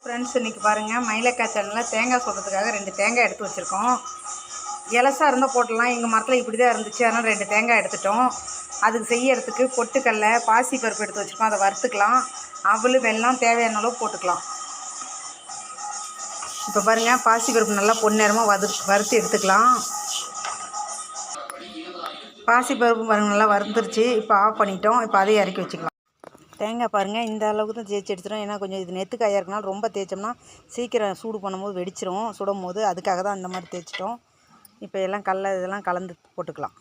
Friends இன்றைக்கி பாருங்கள் மயிலக்காய் சேனலில் தேங்காய் சொல்கிறதுக்காக 2 தேங்காய் எடுத்து வச்சுருக்கோம். இலசாக இருந்தால் போட்டலாம். எங்கள் மரத்தில் இப்படி தான் இருந்துச்சு, அதனால் 2 தேங்காய் எடுத்துட்டோம். அதுக்கு செய்யறதுக்கு பொட்டுக்கடலை பாசி பருப்பு எடுத்து வச்சுருக்கோம், அதை வறுத்துக்கலாம். அவல் வெல்லம் தேவையான அளவு போட்டுக்கலாம். இப்போ பாருங்கள் பாசி பருப்பு நல்லா பொன்னிறமாக வறுத்து எடுத்துக்கலாம். பாசி பருப்பு பாருங்கள் நல்லா வறுந்துருச்சு. இப்போ ஆஃப் பண்ணிட்டோம். இப்போ அதையும் இறக்கி வச்சுக்கலாம். தேங்காய் பாருங்கள் இந்த அளவுக்கு தான் தேய்ச்சி எடுத்துடும். ஏன்னா கொஞ்சம் இது நெத்துக்காயாக இருக்கனால ரொம்ப தேய்ச்சோம்னா சீக்கிரம் சூடு பண்ணும்போது வெடிச்சிரும், சுடும் போது. அதுக்காக தான் இந்த மாதிரி தேய்ச்சிட்டோம். இப்போ எல்லாம் இதெல்லாம் கலந்து போட்டுக்கலாம்.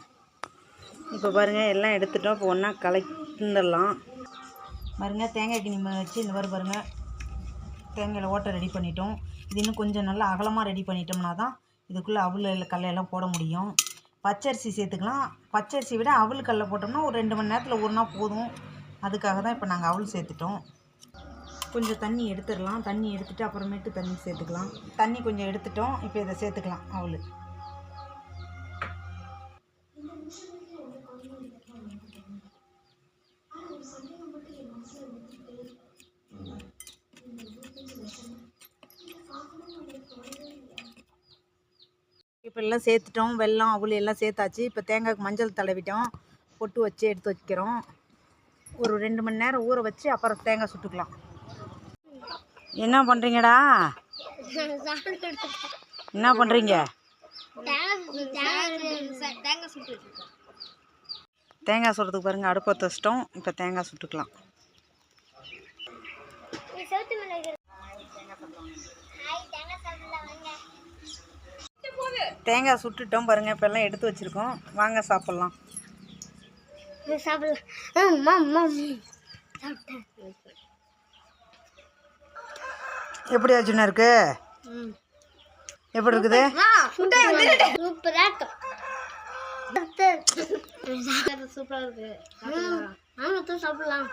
இப்போ பாருங்கள் எல்லாம் எடுத்துட்டோம். இப்போ ஒன்றா கலந்துடலாம். பாருங்கள் தேங்காய் கிணி வச்சு இந்த மாதிரி பாருங்கள் தேங்காயில் ஓட்டை ரெடி பண்ணிட்டோம். இது இன்னும் கொஞ்சம் நல்லா அகலமாக ரெடி பண்ணிட்டோம்னா தான் இதுக்குள்ளே அவல் கடலையெல்லாம் போட முடியும். பச்சரிசி சேர்த்துக்கலாம். பச்சரிசி விட அவல் கடலை போட்டோம்னா ஒரு 2 மணி நேரத்தில் ஊறினா போதும். அதுக்காக தான் இப்போ நாங்கள் அவல் சேர்த்துட்டோம். கொஞ்சம் தண்ணி எடுத்துடலாம். தண்ணி எடுத்துகிட்டு அப்புறமேட்டு தண்ணி சேர்த்துக்கலாம். தண்ணி கொஞ்சம் எடுத்துட்டோம். இப்போ இதை சேர்த்துக்கலாம். அவல் இப்போ எல்லாம் சேர்த்துட்டோம். வெல்லம் அவல் எல்லாம் சேர்த்தாச்சு. இப்போ தேங்காய்க்கு மஞ்சள் தடவிட்டோம். பொட்டு வச்சு எடுத்து வைக்கிறோம். ஒரு 2 மணி நேரம் ஊற வச்சு அப்புறம் தேங்காய் சுட்டுக்கலாம். என்ன பண்ணுறீங்கடா? என்ன பண்ணுறீங்க? தேங்காய் சுடுறதுக்கு பாருங்கள் அடுப்பை வச்சிட்டோம். இப்போ தேங்காய் சுட்டுக்கலாம். தேங்காய் சுட்டுட்டோம் பாருங்கள். இப்போ எல்லாம் எடுத்து வச்சுருக்கோம். வாங்க சாப்பிட்லாம். எப்படி ஆச்சுன்னா இருக்கு? எப்படி இருக்குது? சூப்பரா இருக்கு. சாப்பிடலாம்.